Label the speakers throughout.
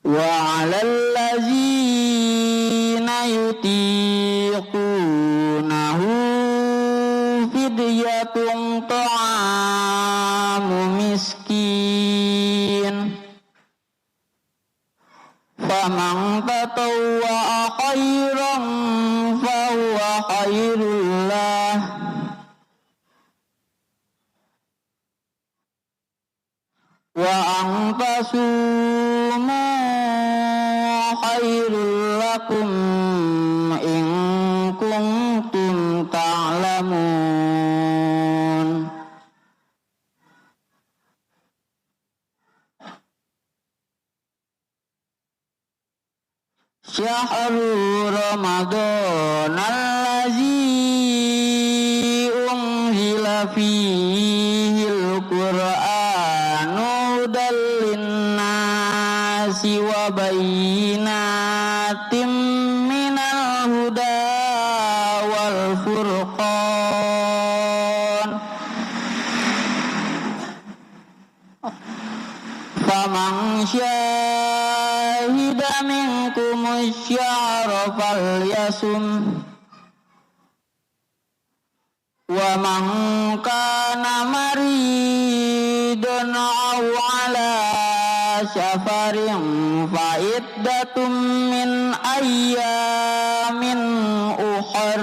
Speaker 1: wa 'alal ladzina yutiqunahu fidyatun ta'amu miskin faman tatawwa'a khairan fahuwa khairul lah wa an tasumu khairul lakum in kuntum ta'lamun. Syahrul Ramadan allazi unzila fihil Qur'anu hudan linnasi wa bayyinatin minal huda wal furqan faman syahida minkum asy'ara falyasum wa man kana maridun aw ala safarin fa iddatum min ayyamin ukhar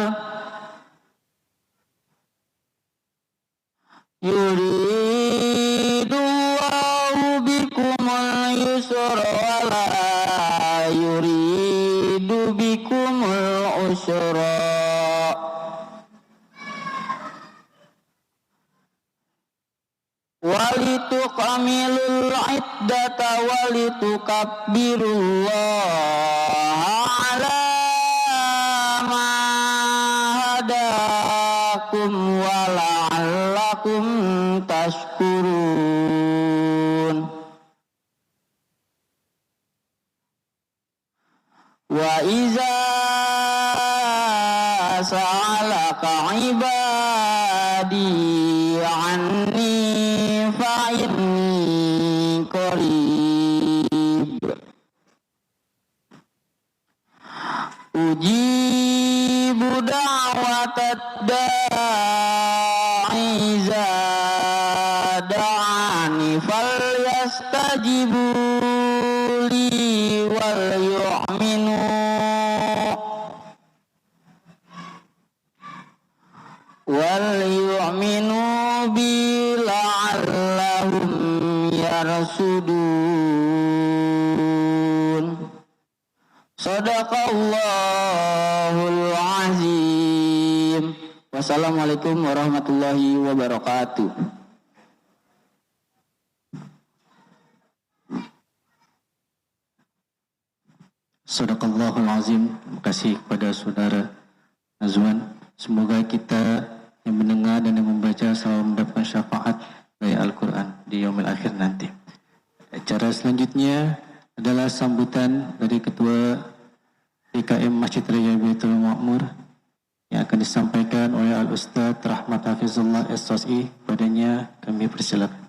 Speaker 1: yuridullahu bikumul yusra wa la yuridu bikumul usra walitukmilul iddata walitukabbirullaha ala ma hadakum wa la'allakum tashkurun. Wa iza sa'alaka ibadi anni fa inni qarib ujibu da'watad da'i iza da'ani falyastajibu li wal yu'minu bi la'allahum yarsudun. Sadaqallahul azim. Wassalamualaikum warahmatullahi wabarakatuh.
Speaker 2: Sadaqallahul azim. Terima kasih kepada saudara Azwan. Semoga kita yang mendengar dan yang membaca selalu mendapatkan syafaat dari Al-Quran di yaumil akhir nanti. Acara selanjutnya adalah sambutan dari Ketua PKM Masjid Raya Baitul Ma'mur yang akan disampaikan oleh Al-Ustadz Rahmat Hafizullah SSI. Padanya kami persilakan.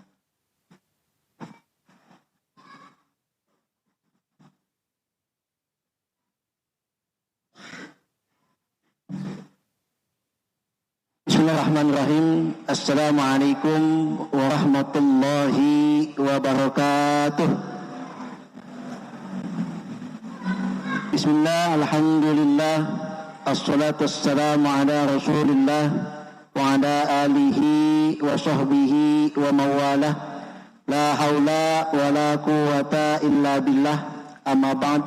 Speaker 3: Bismillahirrahmanirrahim. Assalamualaikum warahmatullahi wabarakatuh. Bismillah, alhamdulillah, assalatu wassalamu ala rasulillah wa ala alihi wa sahbihi wa mawalah. La hawla wa la quwata illa billah, amma ba'd.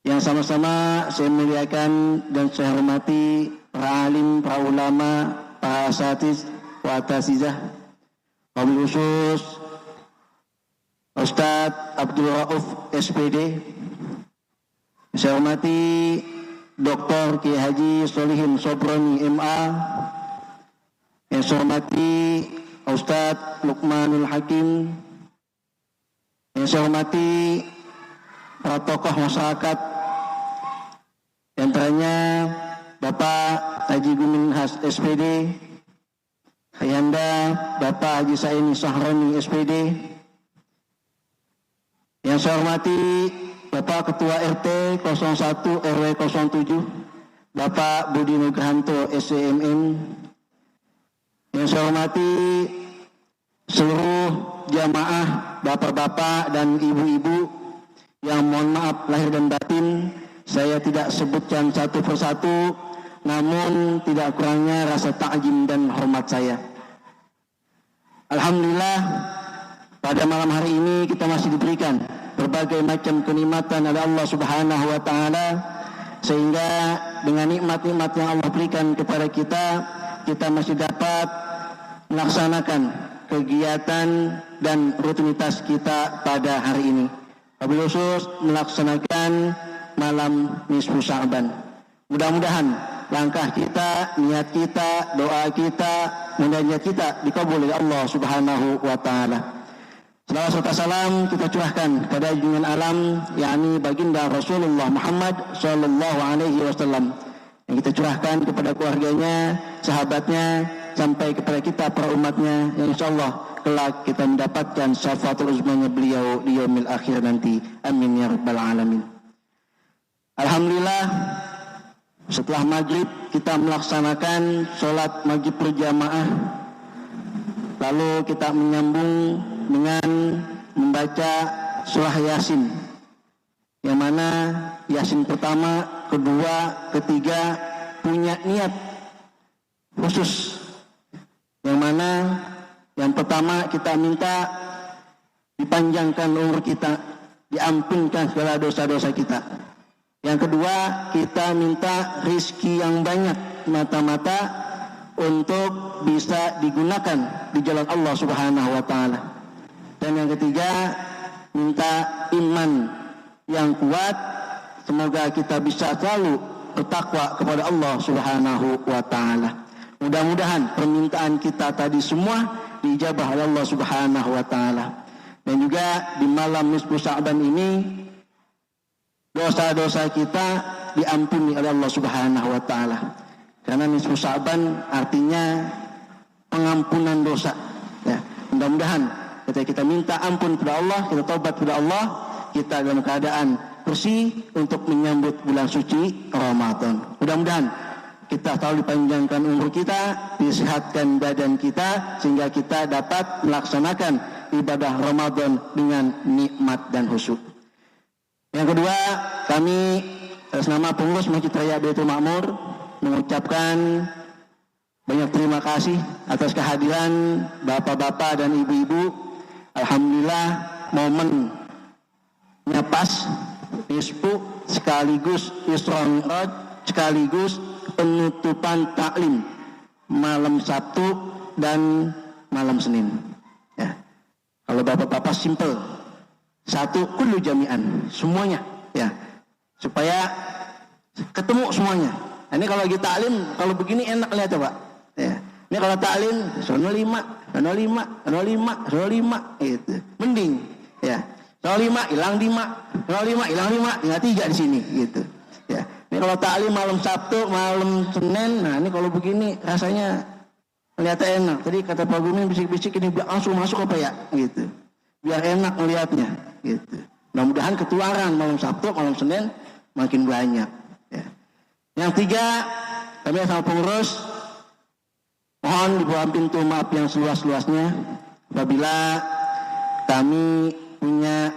Speaker 3: Yang sama-sama saya muliakan dan saya hormati para alim, para ulama, para asatiz, wa atasizah, wabil khusus Ustadz Abdul Rauf SPD. Saya hormati Dr. Kiai Haji Solihin Sobroni MA. Yang saya hormati Ustadz Luqmanul Hakim. Yang saya hormati para tokoh masyarakat, antaranya Bapak Haji Gumin Has SPD, Ayanda Bapak Haji Saini Sahroni SPD, Yang saya hormati Bapak Ketua RT 01 RW 07, Bapak Budi Nugrahanto SCMM. Yang saya hormati seluruh jamaah, bapak-bapak dan ibu-ibu yang mohon maaf lahir dan batin, saya tidak sebutkan satu persatu, namun tidak kurangnya rasa ta'zim dan hormat saya. Alhamdulillah, pada malam hari ini kita masih diberikan berbagai macam kenikmatan oleh Allah Subhanahu wa taala, sehingga dengan nikmat-nikmat yang Allah berikan kepada kita, kita masih dapat melaksanakan kegiatan dan rutinitas kita pada hari ini. Wabil khusus melaksanakan malam nisfu Sya'ban. Mudah-mudahan langkah kita, niat kita, doa kita, munajat kita dikabul oleh Allah Subhanahu wa taala. Salawat serta salam kita curahkan pada junjungan alam, yakni baginda Rasulullah Muhammad sallallahu alaihi wasallam, yang kita curahkan kepada keluarganya, sahabatnya, sampai kepada kita para umatnya, yang insyaallah kelak kita mendapatkan syafaatul uzmanya beliau di yaumil akhir nanti. Amin ya rabbal alamin. Alhamdulillah, setelah maghrib kita melaksanakan sholat maghrib berjamaah, lalu kita menyambung dengan membaca surah Yasin, yang mana Yasin pertama, kedua, ketiga punya niat khusus, yang mana yang pertama kita minta dipanjangkan umur kita, diampunkan segala dosa-dosa kita. Yang kedua, kita minta rizki yang banyak mata-mata untuk bisa digunakan di jalan Allah Subhanahu wa taala. Dan yang ketiga, minta iman yang kuat, semoga kita bisa selalu bertakwa kepada Allah Subhanahu wa taala. Mudah-mudahan permintaan kita tadi semua diijabah oleh Allah Subhanahu wa taala. Dan juga di malam nisfu Sya'ban ini dosa-dosa kita diampuni oleh Allah Subhanahu wa taala. Karena nisfu Sya'ban artinya pengampunan dosa. Ya, mudah-mudahan ketika kita minta ampun kepada Allah, kita taubat kepada Allah, kita dalam keadaan bersih untuk menyambut bulan suci Ramadan. Mudah-mudahan kita selalu dipanjangkan umur kita, disehatkan badan kita, sehingga kita dapat melaksanakan ibadah Ramadan dengan nikmat dan khusyuk. Yang kedua, kami atas nama pengurus Masjid Raya Baitul Ma'mur mengucapkan banyak terima kasih atas kehadiran bapak-bapak dan ibu-ibu. Alhamdulillah, momennya pas, nisfu sekaligus Isra Mi'raj, sekaligus penutupan taklim malam Sabtu dan malam Senin. Ya. Kalau bapak-bapak simple, satu kullu jami'an, semuanya, ya, supaya ketemu semuanya. Nah, ini kalau lagi taklim, kalau begini enak lihat Pak. Ya. Ini kalau taklim, sono 5, itu mending, ya. Sono 5 hilang 5, tinggal 3 di sini, gitu. Ya. Ini kalau taklim malam Sabtu, malam Senin, nah ini kalau begini rasanya melihatnya enak. Tadi kata Pak Gumin bisik-bisik ini biar langsung masuk apa ya, gitu. Biar enak melihatnya, gitu. Mudah-mudahan ketularan malam Sabtu, malam Senin makin banyak. Ya. Yang tiga, kami sama pengurus mohon dibuka pintu maaf yang seluas-luasnya apabila kami punya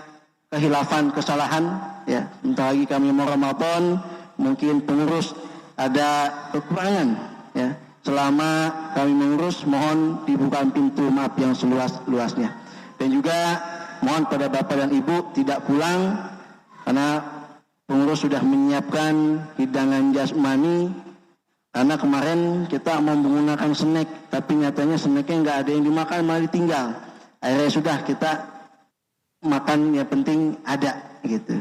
Speaker 3: kehilafan, kesalahan, ya. Entah lagi kami mau Ramadan, mungkin pengurus ada kekurangan, ya. Selama kami mengurus, mohon dibuka pintu maaf yang seluas-luasnya. Dan juga mohon pada bapak dan ibu tidak pulang karena pengurus sudah menyiapkan hidangan jasmani. Karena kemarin kita mau menggunakan snack, tapi nyatanya snacknya nggak ada yang dimakan, malah ditinggal. Akhirnya sudah kita makan, yang penting ada, gitu.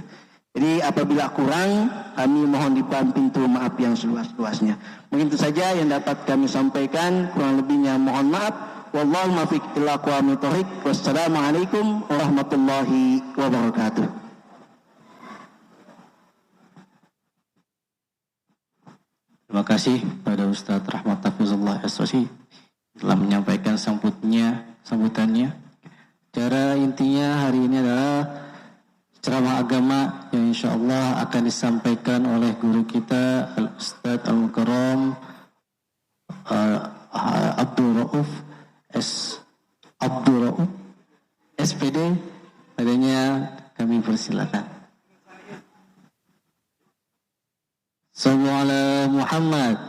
Speaker 3: Jadi apabila kurang, kami mohon dibuka pintu maaf yang seluas-luasnya. Mungkin itu saja yang dapat kami sampaikan, kurang lebihnya mohon maaf. Wallahu muwaffiq ila aqwamit thoriq. Wassalamualaikum warahmatullahi wabarakatuh.
Speaker 2: Terima kasih pada Ustaz Rahmat Hafizullah As-Sosi telah menyampaikan sambutannya. Cara intinya hari ini adalah ceramah agama yang insya Allah akan disampaikan oleh guru kita Al-Ustadz Al-Mukarram Abdul Rauf SPD. Padanya kami persilakan. Sallallahu alaihi Muhammad.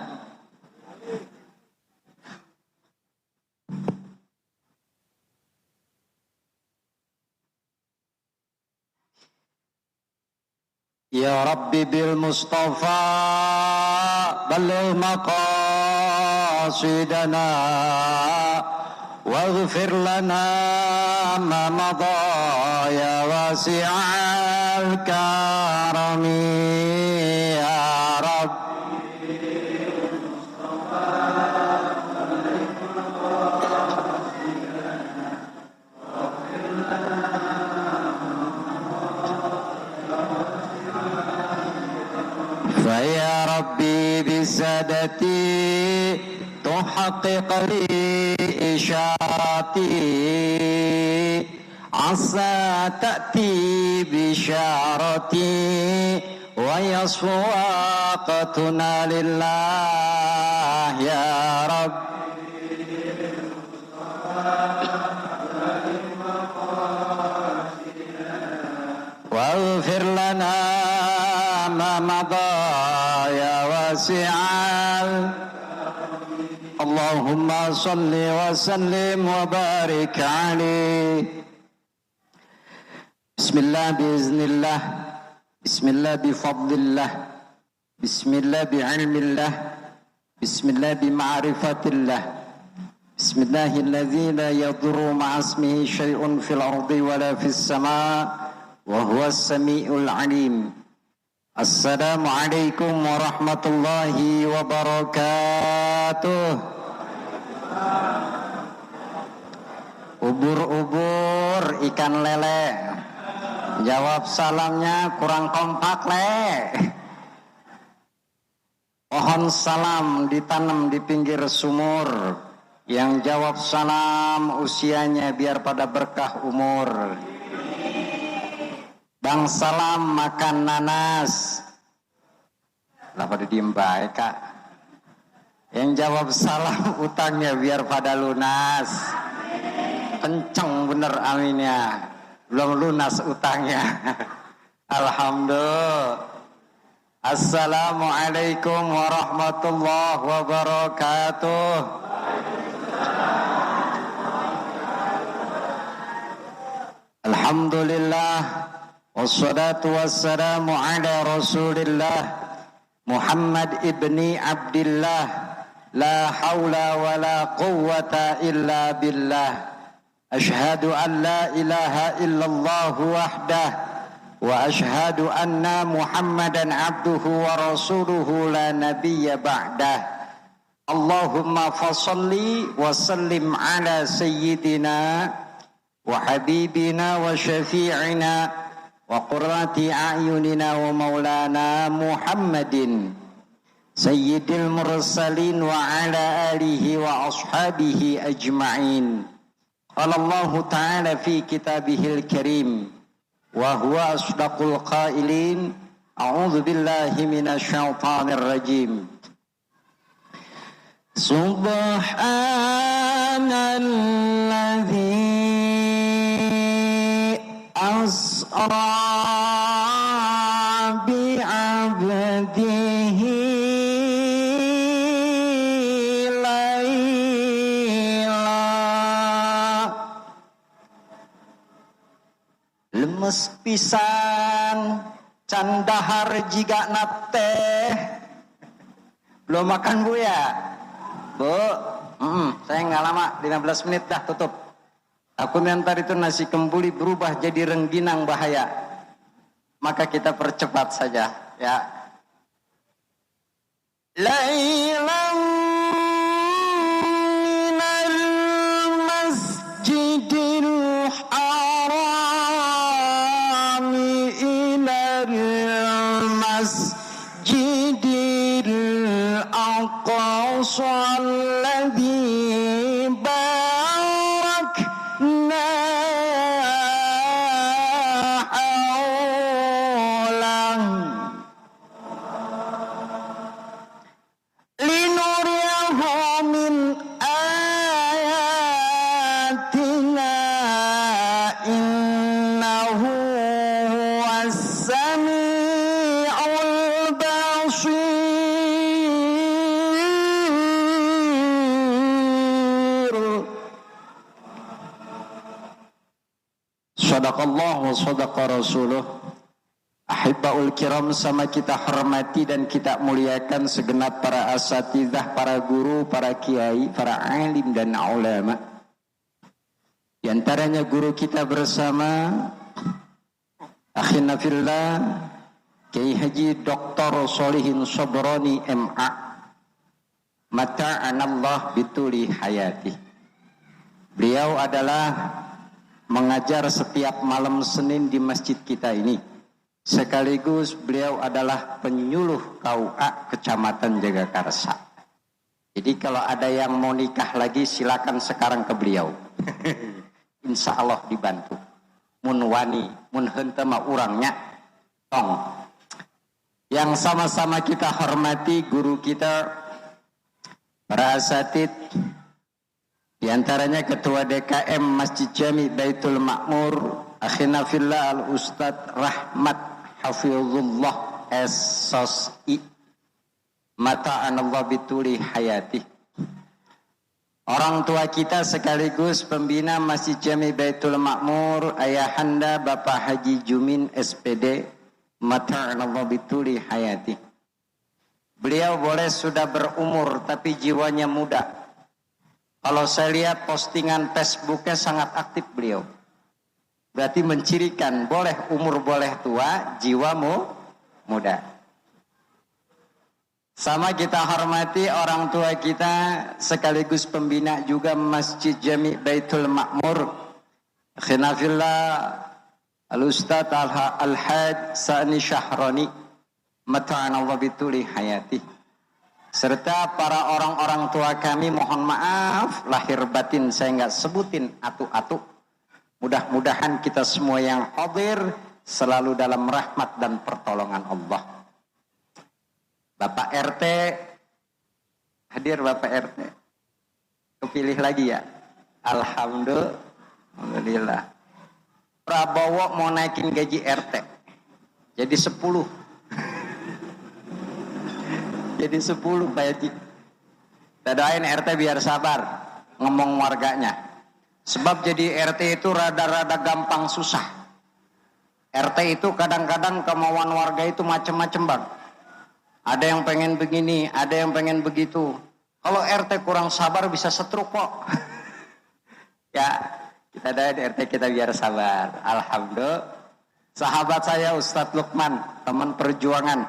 Speaker 3: Ya Rabbi bil Mustafa balligh maqasidana waghfir lana ma madha ya wasi'al karami ya Rabbi فيا ربي بسادتي تحقق لي إشارتي عسى تأتي بشارتي ويصفو وقتنا لله يا رب واغفر لنا ما مضى يا واسع اللهم صل وسلم وبارك عليه بسم الله بإذن الله بسم الله بفضل الله بسم الله بعلم الله بسم الله بمعرفة الله بسم الله الذي لا يضر مع اسمه شيء في الأرض ولا في السماء وهو السميع العليم السلام عليكم ورحمة الله وبركاته. Ubur-ubur ikan lele, jawab salamnya kurang kompak le. Pohon salam ditanam di pinggir sumur, yang jawab salam usianya biar pada berkah umur. Bang salam makan nanas. Lah pada diem baik kak. Yang jawab salam utangnya biar pada lunas. Kenceng bener aminnya. Belum lunas utangnya. Alhamdulillah. Assalamualaikum warahmatullahi wabarakatuh. Alhamdulillah. Wassalatu wassalamu ala rasulillah Muhammad ibni Abdillah la hawla wa la quwwata illa billah ashhadu an la ilaha illallah wahdah wa ashhadu anna Muhammadan abduhu wa rasuluhu la nabiyya ba'dah Allahumma fasalli wa sallim ala sayyidina wa habibina wa syafi'ina wa qurrati a'yunina wa maulana Muhammadin sayyidil mursalin wa ala alihi wa ashabihi ajma'in. Qala Allah ta'ala fi kitabihil karim wa huwa asdaqul qailin a'udzu billahi minasy syaithanir rajim. Subhanalladzi asra bi'abdihi layla. Lemes pisan candahar jiga nate. Belum makan Bu ya? Bu, saya nggak lama, 15 menit dah tutup. Aku ntar itu nasi kembuli berubah jadi rengginang bahaya. Maka kita percepat saja ya. Lailan minal masjidil haram ilal masjidil aqsa alladhi barakna Sadaqallah wa sadaqa rasuluh. Ahibbaul kiram, sama kita hormati dan kita muliakan segenap para asatidzah, para guru, para kiai, para alim dan ulama. Di antaranya guru kita bersama akhina fillah Kiai Haji Dr. Solihin Sobroni MA, mata'anallah bituli hayati. Beliau adalah mengajar setiap malam Senin di masjid kita ini. Sekaligus beliau adalah penyuluh KUA Kecamatan Jagakarsa. Jadi kalau ada yang mau nikah lagi silakan sekarang ke beliau. Insya Allah dibantu. Mun wani, mun henteu mah urangnya tong. Yang sama-sama kita hormati guru kita, para asatid, di antaranya Ketua DKM Masjid Jami Baitul Makmur, akhina fillah Al-Ustadz Rahmat Hafizullah S.I. Mata'anallah bituli hayati. Orang tua kita sekaligus pembina Masjid Jami Baitul Makmur, Ayahanda Bapak Haji Jumin SPD, mata'anallah bituli hayati. Beliau boleh sudah berumur tapi jiwanya muda. Kalau saya lihat postingan Facebooknya sangat aktif beliau. Berarti mencirikan boleh umur boleh tua, jiwamu muda. Sama kita hormati orang tua kita sekaligus pembina juga Masjid Jami Baitul Makmur, Khinafillah Al-Ustadz Al-Had Sa'ni Syahroni, mata'anallah bituli hayati. Serta para orang-orang tua kami, mohon maaf lahir batin saya nggak sebutin atu-atu. Mudah-mudahan kita semua yang hadir selalu dalam rahmat dan pertolongan Allah. Bapak RT, hadir Bapak RT. Kepilih lagi ya. Alhamdulillah. Prabowo mau naikin gaji RT. Jadi 10. Jadi 10 Pak Haji. Kita doain RT biar sabar ngomong warganya. Sebab jadi RT itu rada-rada gampang susah. RT itu kadang-kadang kemauan warga itu macam-macam bang. Ada yang pengen begini, ada yang pengen begitu. Kalau RT kurang sabar bisa setruk kok. Ya, kita doain RT kita biar sabar. Alhamdulillah. Sahabat saya Ustadz Lukman, teman perjuangan.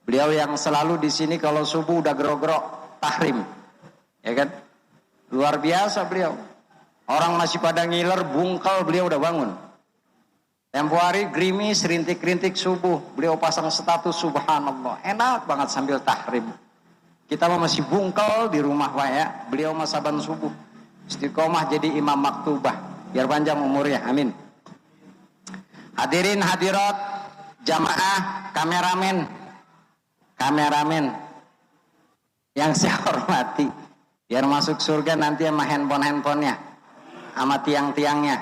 Speaker 3: Beliau yang selalu di sini kalau subuh udah gerok-gerok tahrim. Ya kan? Luar biasa beliau. Orang masih pada ngiler, bungkal, beliau udah bangun. Tempo hari gerimis, rintik-rintik subuh, beliau pasang status subhanallah. Enak banget sambil tahrim. Kita masih bungkal di rumah Pak ya. Beliau masaban subuh. Istiqomah jadi imam maktubah. Biar panjang umurnya, amin. Hadirin hadirat, jamaah, kameramen. Kameramen yang saya hormati. Biar masuk surga nanti sama handphone-handphonenya. Sama tiang-tiangnya.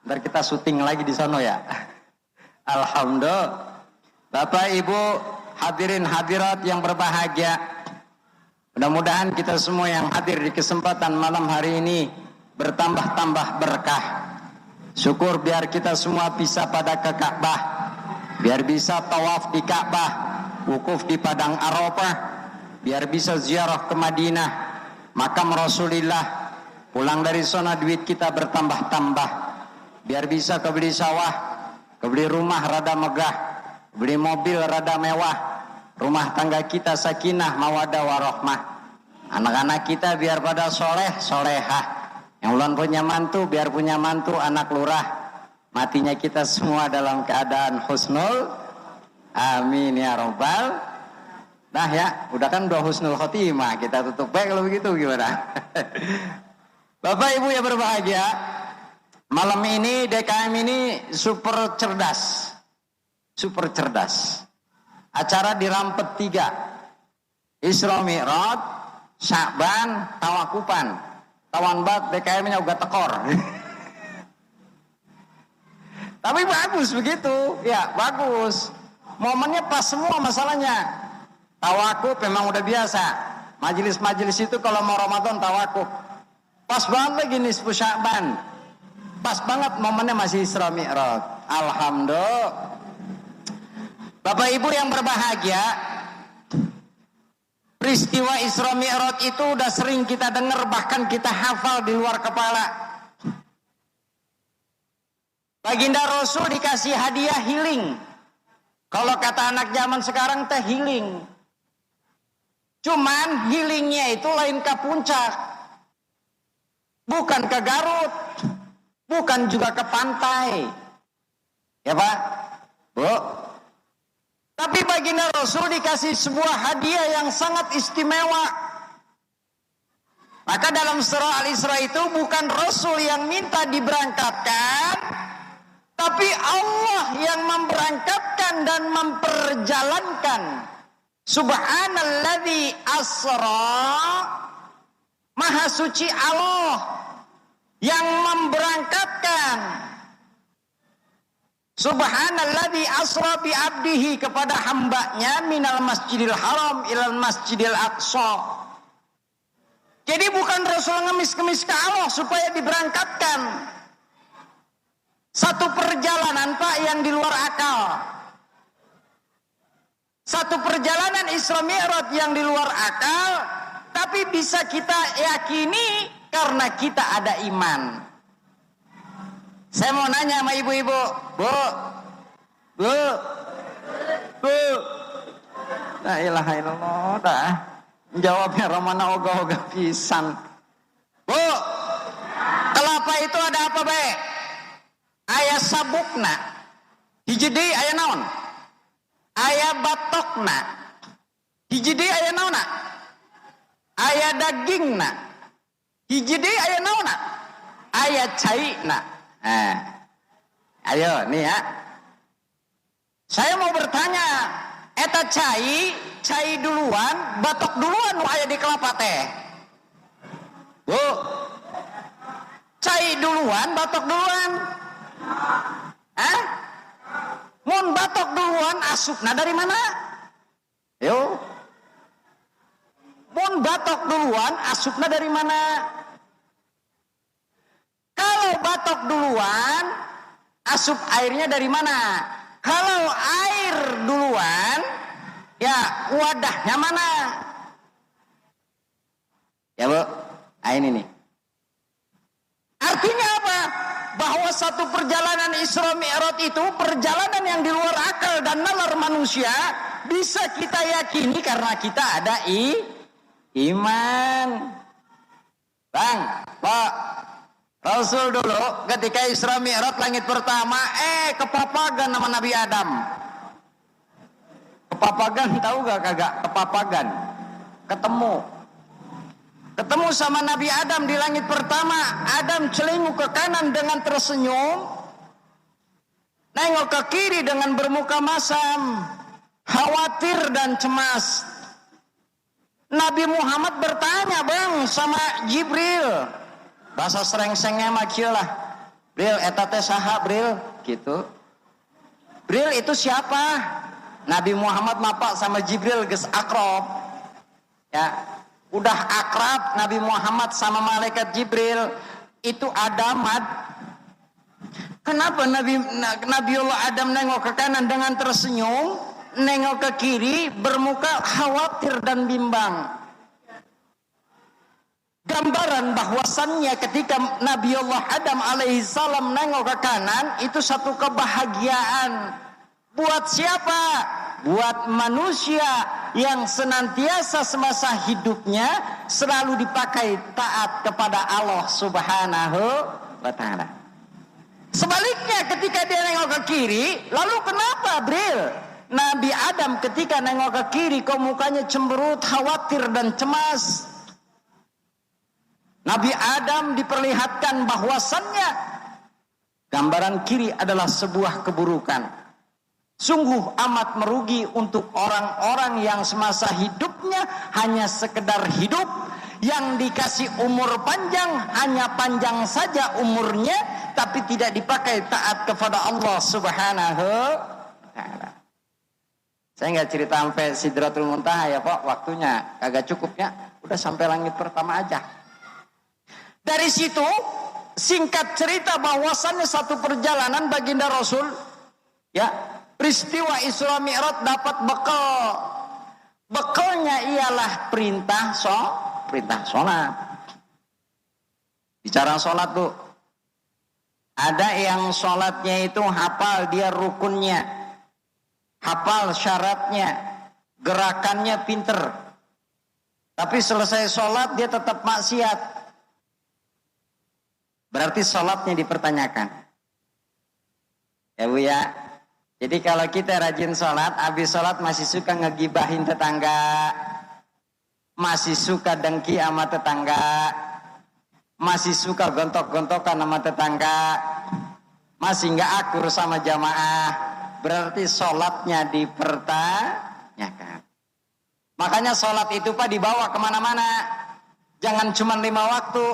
Speaker 3: Ntar kita syuting lagi di sana ya. Alhamdulillah. Bapak Ibu hadirin hadirat yang berbahagia. Mudah-mudahan kita semua yang hadir di kesempatan malam hari ini bertambah-tambah berkah. Syukur biar kita semua bisa pada ke Ka'bah. Biar bisa tawaf di Ka'bah, wukuf di Padang Arafah. Biar bisa ziarah ke Madinah, makam Rasulullah. Pulang dari sana duit kita bertambah-tambah. Biar bisa kebeli sawah, kebeli rumah rada megah, beli mobil rada mewah. Rumah tangga kita sakinah, mawadah, warahmah. Anak-anak kita biar pada soleh, solehah. Yang ulun punya mantu, biar punya mantu anak lurah. Matinya kita semua dalam keadaan husnul. Amin ya robbal. Nah ya, udah kan udah husnul khotimah. Kita tutup baik kalau begitu gimana? Bapak Ibu yang berbahagia, malam ini DKM ini super cerdas. Super cerdas. Acara di Rampet 3. Isra Mi'raj, Sya'ban, Tawakupan. Tawan bat DKM-nya juga tekor. Tapi bagus begitu. Ya, bagus. Momennya pas semua masalahnya. Tawakuf memang udah biasa. Majelis-majelis itu kalau mau Ramadan tawakuf. Pas banget lagi nisfu Sya'ban.
Speaker 4: Pas banget momennya masih Isra Mi'raj. Alhamdulillah. Bapak Ibu yang berbahagia, peristiwa Isra Mi'raj itu udah sering kita dengar, bahkan kita hafal di luar kepala. Baginda Rasul dikasih hadiah healing. Kalau kata anak zaman sekarang teh healing. Cuman healingnya itu lain ke puncak. Bukan ke Garut. Bukan juga ke pantai. Ya Pak? Bu? Tapi baginda Rasul dikasih sebuah hadiah yang sangat istimewa. Maka dalam surah Al-Isra itu bukan Rasul yang minta diberangkatkan, tapi Allah yang memberangkatkan dan memperjalankan. Subhanalladzi asra, Maha suci Allah yang memberangkatkan. Subhanalladzi asra bi abdihi, kepada hambanya, minal masjidil haram ilal masjidil aqsa. Jadi bukan Rasul ngemis-ngemis ke Allah supaya diberangkatkan. Satu perjalanan Pak yang di luar akal. Satu perjalanan Isra Mi'raj yang di luar akal, tapi bisa kita yakini karena kita ada iman. Saya mau nanya sama ibu-ibu, Bu, la ilaha illallah, dah. Jawabnya Romana oga-oga pisan. Bu, kelapa itu ada apa be? Aya sabukna, hiji deui aya naon? Aya batokna, hiji deui aya naonna? Aya dagingna, hiji deui aya naonna? Aya caina. Ayo nih ya. Saya mau bertanya, eta cai duluan, batok duluan nu aya di kelapa teh? Bu, cai duluan, batok duluan? Mun batok duluan, asupna dari mana? Yo. Mun batok duluan, asupna dari mana? Kalau batok duluan, asup airnya dari mana? Kalau air duluan, ya wadahnya mana? Ya Bu, ini nih. Artinya apa? Bahwa satu perjalanan Isra Mi'raj itu perjalanan yang di luar akal dan nalar manusia, bisa kita yakini karena kita ada iman. Bang, Pak, Rasul dulu ketika Isra Mi'raj langit pertama, kepapagan nama Nabi Adam. Kepapagan, tahu gak kagak? Kepapagan, ketemu sama Nabi Adam di langit pertama. Adam celinguk ke kanan dengan tersenyum, nengok ke kiri dengan bermuka masam, khawatir dan cemas. Nabi Muhammad bertanya bang sama Jibril, bahasa serengsengnya makilah, Bril eta teh saha Bril gitu. Bril itu siapa? Nabi Muhammad mapak sama Jibril geus akrab. Ya, udah akrab Nabi Muhammad sama malaikat Jibril itu Adamat. Kenapa Nabiullah Adam nengok ke kanan dengan tersenyum, nengok ke kiri bermuka khawatir dan bimbang? Gambaran bahwasannya ketika Nabiullah Adam alaihissalam nengok ke kanan itu satu kebahagiaan. Buat siapa? Buat manusia yang senantiasa semasa hidupnya selalu dipakai taat kepada Allah Subhanahu wa ta'ala. Sebaliknya ketika dia nengok ke kiri, lalu kenapa Bril? Nabi Adam ketika nengok ke kiri kok mukanya cemberut, khawatir dan cemas. Nabi Adam diperlihatkan bahwasannya gambaran kiri adalah sebuah keburukan. Sungguh amat merugi untuk orang-orang yang semasa hidupnya hanya sekedar hidup, yang dikasih umur panjang, hanya panjang saja umurnya, tapi tidak dipakai taat kepada Allah Subhanahu wa ta'ala. Saya nggak cerita sampai Sidratul Muntaha ya Pak, waktunya kagak cukupnya, udah sampai langit pertama aja. Dari situ singkat cerita bahwasannya satu perjalanan baginda Rasul, ya, peristiwa Isra Mi'raj dapat bekal. Bekalnya ialah perintah sholat. Bicara sholat tuh, ada yang sholatnya itu hafal dia rukunnya, hafal syaratnya, gerakannya pinter, tapi selesai sholat dia tetap maksiat. Berarti sholatnya dipertanyakan. Ya Bu ya. Jadi kalau kita rajin sholat, habis sholat masih suka ngegibahin tetangga, masih suka dengki sama tetangga, masih suka gontok-gontokan sama tetangga, masih nggak akur sama jamaah, berarti sholatnya dipertanyakan. Makanya sholat itu Pak dibawa kemana-mana, jangan cuma 5 waktu.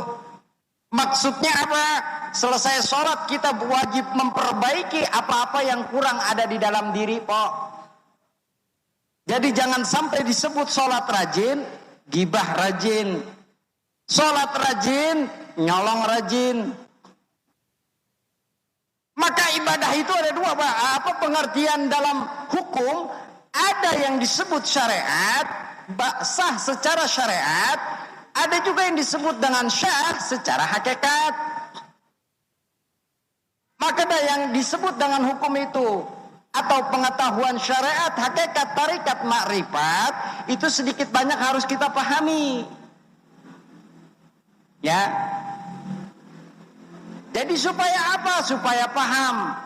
Speaker 4: Maksudnya apa? Selesai sholat kita wajib memperbaiki apa-apa yang kurang ada di dalam diri, Pak. Jadi jangan sampai disebut sholat rajin, gibah rajin. Sholat rajin, nyolong rajin. Maka ibadah itu ada 2, Pak. Apa pengertian dalam hukum? Ada yang disebut syariat, sah secara syariat. Ada juga yang disebut dengan syah secara hakikat. Maka ada yang disebut dengan hukum itu atau pengetahuan syariat, hakikat, tarikat, makrifat, itu sedikit banyak harus kita pahami. Ya. Jadi supaya apa? Supaya paham.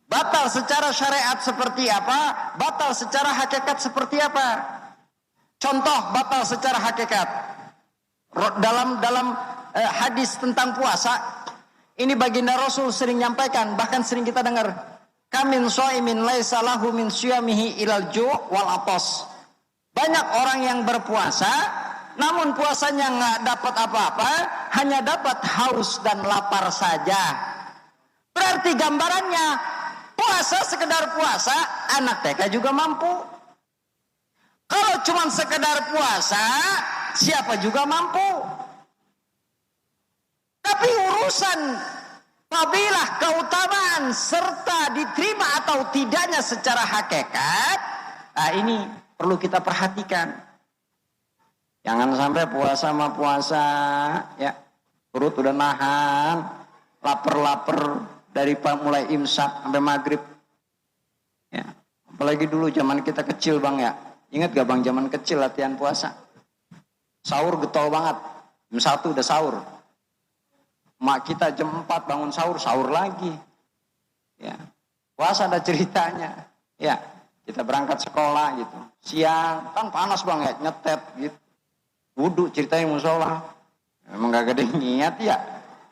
Speaker 4: Batal secara syariat seperti apa? Batal secara hakikat seperti apa? Contoh batal secara hakikat. Dalam hadis tentang puasa, ini baginda Rasul sering nyampaikan, bahkan sering kita dengar, kamin shaimin laisa lahu min siyamihi ilal ju' wal atas. Banyak orang yang berpuasa, namun puasanya nggak dapat apa-apa, hanya dapat haus dan lapar saja. Berarti gambarannya, puasa sekedar puasa, anak TK juga mampu. Kalau cuma sekedar puasa, siapa juga mampu. Tapi urusan fadilah, keutamaan, serta diterima atau tidaknya secara hakikat, nah ini perlu kita perhatikan. Jangan sampai puasa sama puasa, ya perut udah nahan, lapar-lapar dari mulai imsak sampai maghrib. Ya, apalagi dulu zaman kita kecil Bang ya. Ingat gak Bang zaman kecil latihan puasa? Sahur getol banget. Jam 1 udah sahur. Mak kita jam 4 bangun sahur, sahur lagi. Ya. Puasa ada ceritanya. Ya, kita berangkat sekolah gitu. Siang, kan panas Bang ya, nyetet gitu. Wudhu ceritanya musola. Emang gak gede niat ya.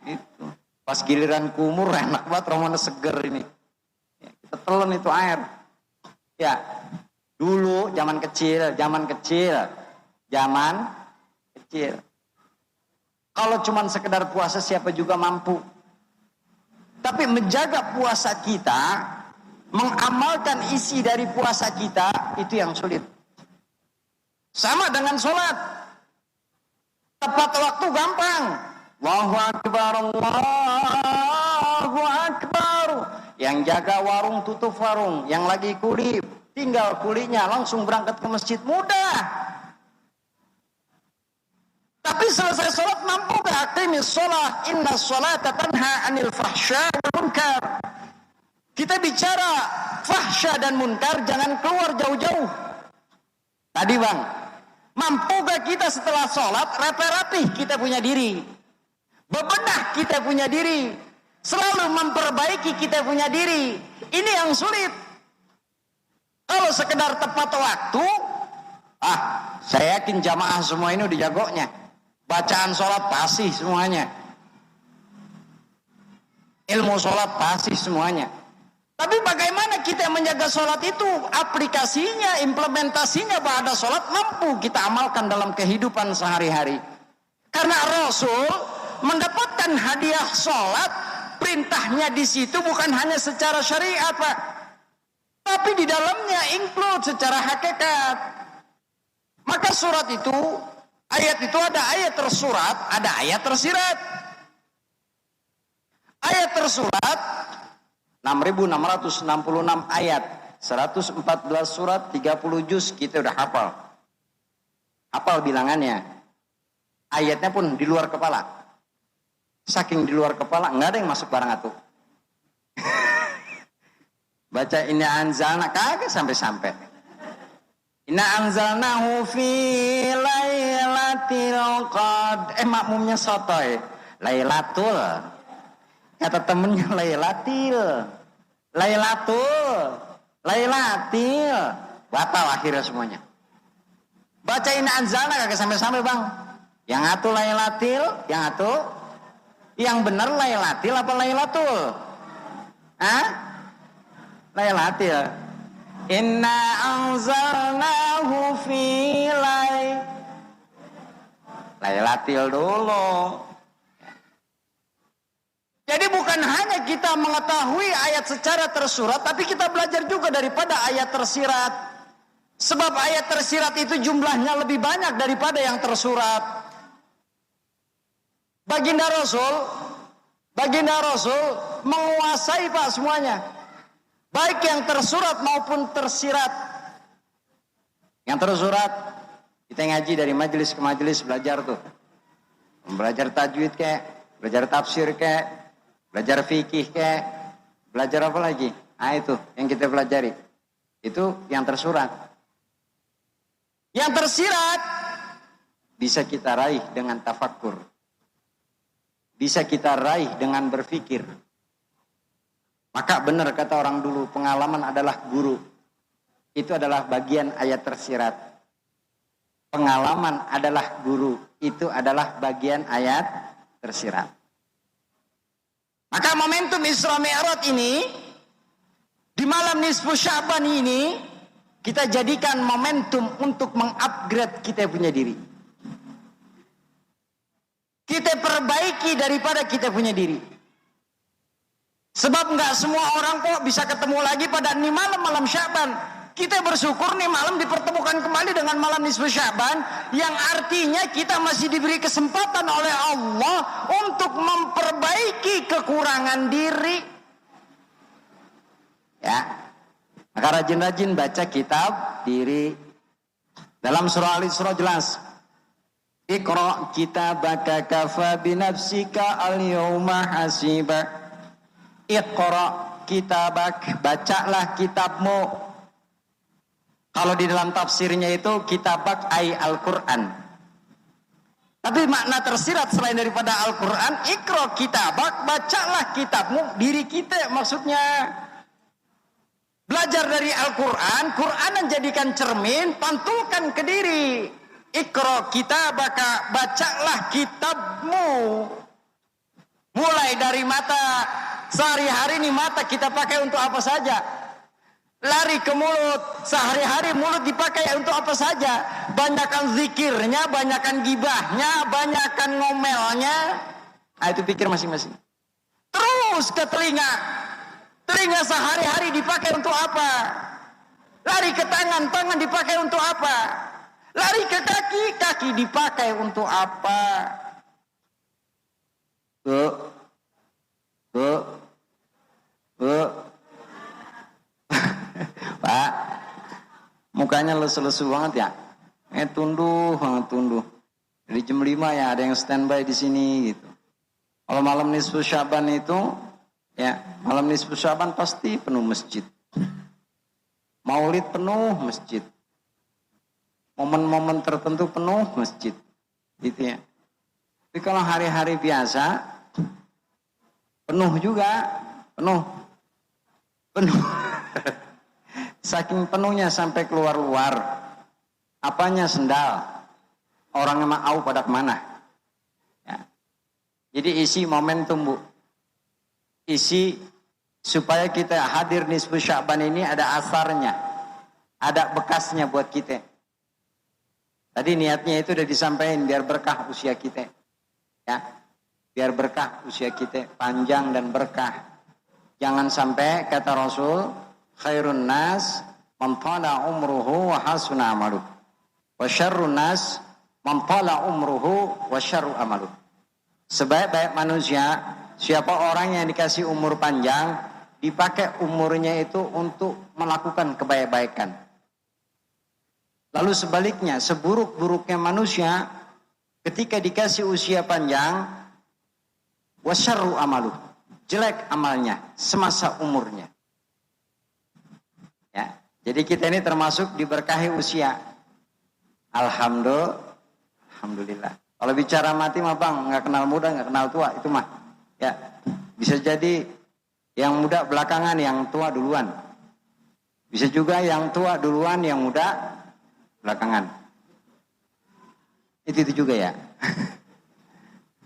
Speaker 4: Gitu. Pas giliran kumur enak banget, romana seger ini. Ya, kita telan itu air. Ya, dulu zaman kecil. Kalau cuman sekedar puasa siapa juga mampu. Tapi menjaga puasa kita, mengamalkan isi dari puasa kita, itu yang sulit. Sama dengan sholat. Tepat waktu gampang. Allahu Akbar, Allahu Akbar. Yang jaga warung tutup warung, yang lagi kuli tinggal kulinya langsung berangkat ke masjid, mudah. Tapi selesai sholat mampu gak? Aqimis sholat, inna sholata tanha anil fahsya wal munkar. Kita bicara fahsya dan munkar, jangan keluar jauh-jauh. Tadi Bang, mampu gak kita setelah sholat rapi-rapi kita punya diri, bebenah kita punya diri, selalu memperbaiki kita punya diri. Ini yang sulit. Kalau sekedar tepat waktu, saya yakin jamaah semua ini udah jagonya. Bacaan sholat pasti semuanya. Ilmu sholat pasti semuanya. Tapi bagaimana kita menjaga sholat itu? Aplikasinya, implementasinya pada sholat mampu kita amalkan dalam kehidupan sehari-hari. Karena Rasul mendapatkan hadiah sholat, perintahnya di situ bukan hanya secara syariat Pak. Tapi di dalamnya include secara hakikat. Maka surat itu, ayat itu ada ayat tersurat, ada ayat tersirat. Ayat tersurat 6.666 ayat, 114 surat, 30 juz, kita udah hafal. Hafal bilangannya. Ayatnya pun di luar kepala. Saking di luar kepala, nggak ada yang masuk barang atuh. Baca inna anzalna kagak sampai-sampai. Inna anzalnahu fi lailatul qadr. Makmumnya sotoy. Lailatul. Kata temennya Lailatil. Batal akhirnya semuanya. Baca inna anzalna kagak sampai-sampai bang. Yang atuh Lailatil, yang benar Lailatil apa Lailatul? Hah? Lailatil. Inna anzalnahu fi Lailatil dulu. Jadi bukan hanya kita mengetahui ayat secara tersurat, tapi kita belajar juga daripada ayat tersirat. Sebab ayat tersirat itu jumlahnya lebih banyak daripada yang tersurat. Baginda Rasul menguasai Pak semuanya. Baik yang tersurat maupun tersirat. Yang tersurat, kita ngaji dari majelis ke majelis belajar tuh. Belajar tajwid kayak, belajar tafsir kayak, belajar fikih kayak, belajar apa lagi? Itu yang kita pelajari. Itu yang tersurat. Yang tersirat bisa kita raih dengan tafakkur. Bisa kita raih dengan berpikir. Maka benar kata orang dulu, pengalaman adalah guru. Itu adalah bagian ayat tersirat. Pengalaman adalah guru. Itu adalah bagian ayat tersirat. Maka momentum Isra Mi'raj ini, di malam nisfu Sya'ban ini, kita jadikan momentum untuk mengupgrade kita punya diri. Kita perbaiki daripada kita punya diri. Sebab nggak semua orang kok bisa ketemu lagi pada nih malam Sya'ban. Kita bersyukur nih malam dipertemukan kembali dengan malam nisfu Sya'ban, yang artinya kita masih diberi kesempatan oleh Allah untuk memperbaiki kekurangan diri. Ya. Maka rajin-rajin baca kitab diri. Dalam surah Al-Isra jelas. Iqra kitabaka kafa binafsika al-yawma hasiba. Iqra kitabak, bacalah kitabmu. Kalau di dalam tafsirnya itu kitabak ay Al-Quran. Tapi makna tersirat selain daripada Al-Quran, iqra kitabak, bacalah kitabmu, diri kita maksudnya. Belajar dari Al-Quran, Quran jadikan cermin, pantulkan ke diri. Iqra kitabaka, bacalah kitabmu. Mulai dari mata, sehari-hari ini mata kita pakai untuk apa saja. Lari ke mulut, sehari-hari mulut dipakai untuk apa saja. Banyakan zikirnya, banyakan gibahnya, banyakan ngomelnya. Itu pikir masing-masing. Terus ke telinga. Telinga sehari-hari dipakai untuk apa? Lari ke tangan, tangan dipakai untuk apa? Lari ke kaki, kaki dipakai untuk apa? Pak, mukanya lesu-lesu banget ya? Tunduh banget, tunduh. Dari jam 5 ya ada yang standby di sini gitu. Kalau malam nisfu Sya'ban itu, ya malam nisfu Sya'ban pasti penuh masjid. Maulid penuh masjid. Momen-momen tertentu penuh masjid. Gitu ya. Tapi kalau hari-hari biasa, penuh juga. Penuh. Saking penuhnya sampai keluar-luar. Apanya sendal. Orangnya mau pada kemana. Ya. Jadi isi momentum Bu. Isi supaya kita hadir nisfu Sya'ban ini ada asarnya. Ada bekasnya buat kita. Tadi niatnya itu udah disampaikan biar berkah usia kita. Ya. Biar berkah usia kita, panjang dan berkah. Jangan sampai kata Rasul, khairun nas man tala umruhu wa hasuna amaluh. Wa syarrun nas man tala umruhu wa syarru amaluh. Sebaik-baik manusia siapa orang yang dikasih umur panjang, dipakai umurnya itu untuk melakukan kebaikan. Lalu sebaliknya, seburuk-buruknya manusia ketika dikasih usia panjang, wasyarru amalu, jelek amalnya semasa umurnya. Ya, jadi kita ini termasuk diberkahi usia. Alhamdulillah. Kalau bicara mati mah bang, nggak kenal muda, nggak kenal tua, itu mah ya bisa jadi yang muda belakangan, yang tua duluan. Bisa juga yang tua duluan, yang muda belakangan. Itu juga ya.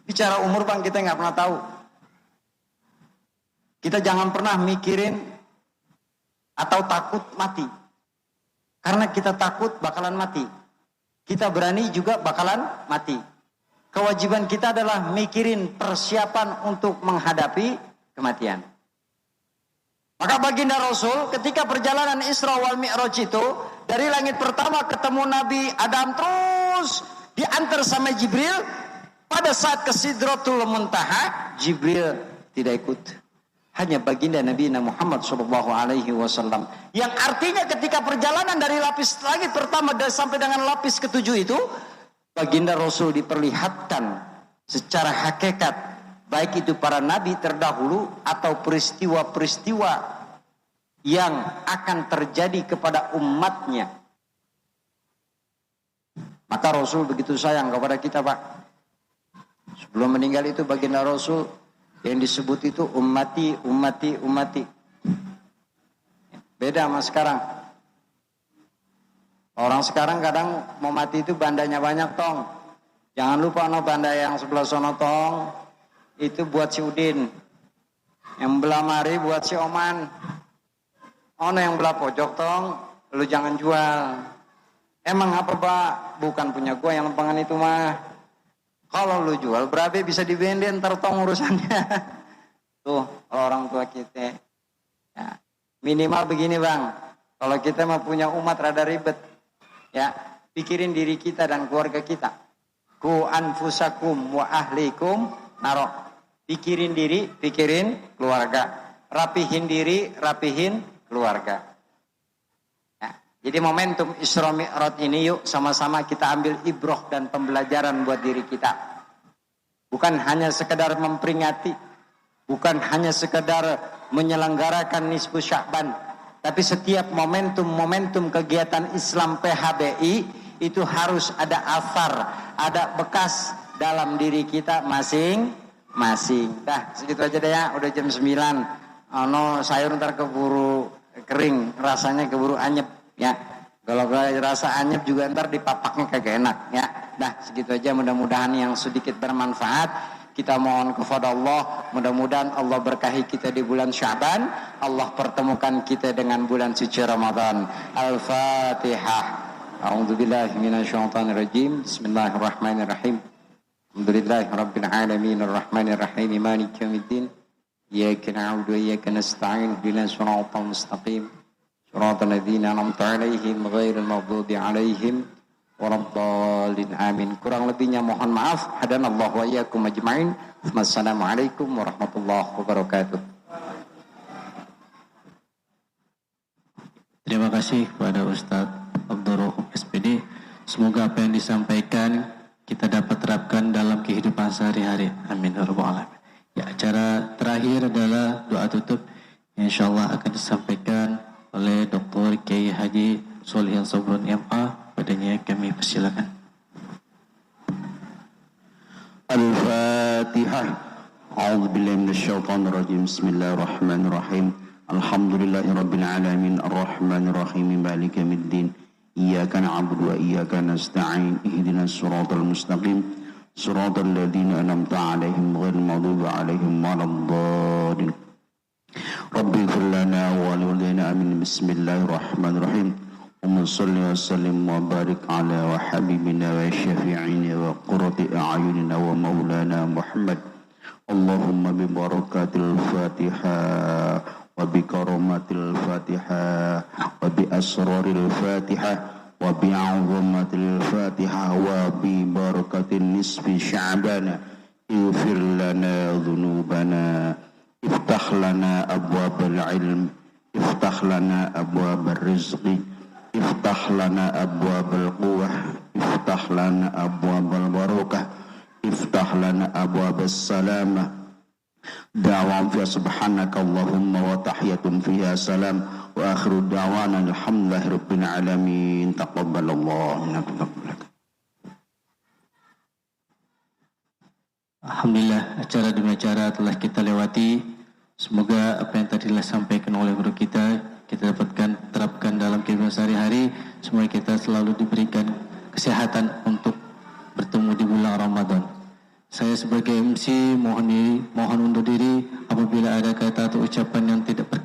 Speaker 4: Bicara umur bang, kita nggak pernah tahu. Kita jangan pernah mikirin atau takut mati. Karena kita takut bakalan mati. Kita berani juga bakalan mati. Kewajiban kita adalah mikirin persiapan untuk menghadapi kematian. Maka baginda Rasul ketika perjalanan Isra wal Mi'raj itu, dari langit pertama ketemu Nabi Adam, terus diantar sama Jibril. Pada saat ke Sidratul Muntaha, Jibril tidak ikut. Hanya baginda Nabi Muhammad SAW. Yang artinya ketika perjalanan dari lapis langit pertama sampai dengan lapis ketujuh itu, baginda Rasul diperlihatkan secara hakikat, baik itu para nabi terdahulu atau peristiwa-peristiwa yang akan terjadi kepada umatnya. Maka Rasul begitu sayang kepada kita, Pak. Sebelum meninggal itu baginda Rasul yang disebut itu ummati, ummati, ummati. Beda sama sekarang. Orang sekarang kadang mau mati itu bandanya banyak, tong. Jangan lupa no banda yang sebelah sono, tong. Itu buat si Udin. Yang belah mari buat si Oman. Ono yang belah pojok, tong. Lu jangan jual. Emang apa, Pak? Bukan punya gua yang lempangan itu mah. Kalau lu jual, berabe bisa dibenden, ntar tong urusannya. Tuh, orang tua kita. Ya. Minimal begini, Bang. Kalau kita mah punya umat rada ribet. Ya, pikirin diri kita dan keluarga kita. Ku anfusakum wa ahlikum naro. Pikirin diri, pikirin keluarga. Rapihin diri, rapihin keluarga. Ya, jadi momentum Isra Mi'raj ini yuk sama-sama kita ambil ibroh dan pembelajaran buat diri kita. Bukan hanya sekedar memperingati, bukan hanya sekedar menyelenggarakan nisfu Sya'ban, tapi setiap momentum kegiatan Islam PHBI itu harus ada asar, ada bekas dalam diri kita masing-masing. Dah, segitu aja deh ya, udah jam 9. No, sayur ntar keburu kering, rasanya keburu anyep ya. Kalau rasa anyep juga ntar dipapaknya kagak enak ya. Dah, segitu aja, mudah-mudahan yang sedikit bermanfaat. Kita mohon kepada Allah, mudah-mudahan Allah berkahi kita di bulan Sya'ban, Allah pertemukan kita dengan bulan suci Ramadan. Al-Fatihah. A'udzubillahi minasyaitonirrajim. Bismillahirrahmanirrahim. Alhamdulillahirabbil alamin arrahmanir rahim maliki yaumiddin. Iyyaka na'budu wa iyyaka nasta'in ihdinas siratal mustaqim. Siratal ladzina an'amta 'alaihim ghairil maghdubi 'alaihim waladdallin amin. Kurang lebihnya mohon maaf. Hadanallahu wa iyyakum ajma'in. Wassalamualaikum warahmatullahi wabarakatuh.
Speaker 2: Terima kasih kepada Ustadz Abdul Rahim SPD. Semoga apa yang disampaikan kita dapat terapkan dalam kehidupan sehari-hari. Amin ya rabbal alamin. Ya, acara terakhir adalah doa tutup yang insyaallah akan disampaikan oleh Dr. Kiai Haji Sholihin Sabrun MA. Padanya kami persilakan.
Speaker 3: Al-Fatihah. A'udzubillahi minasyaitonir rajim. Bismillahirrahmanirrahim. Alhamdulillahirabbil alamin arrahmanirrahim maliki yaumiddin. Iyyaka na'budu wa iyyaka nasta'in. Ihdinas siratal mustaqim. Siratal ladzina an'amta 'alaihim ghairil maghdubi 'alaihim waladdallin. Rabbi ighfir lana wa liwalidayna amin. Bismillahirrahmanirrahim. Allahumma shalli wa sallim wa barik ala wa habibina wa syafi'ina wa qurrati a'yunina wa maulana Muhammad. Allahumma bi barakatil Fatihah wa bi karamatil Fatihah wa bi asraril Fatihah wa bi 'azamatil Fatihah wa bi barakatin nisfi Sya'ban اغفر لنا ذنوبنا افتح لنا أبواب العلم افتح لنا أبواب الرزق افتح لنا أبواب القوة افتح لنا أبواب البركة افتح لنا أبواب السلامة دعوة فيها سبحانك اللهم وتحية فيها سلام وآخر دعوانا الحمد لله رب العالمين تقبل الله منكم.
Speaker 2: Alhamdulillah, acara demi acara telah kita lewati. Semoga apa yang tadi telah sampaikan oleh guru kita dapatkan terapkan dalam kehidupan sehari-hari. Semoga kita selalu diberikan kesehatan untuk bertemu di bulan Ramadan. Saya sebagai MC mohon undur diri apabila ada kata atau ucapan yang tidak berkenan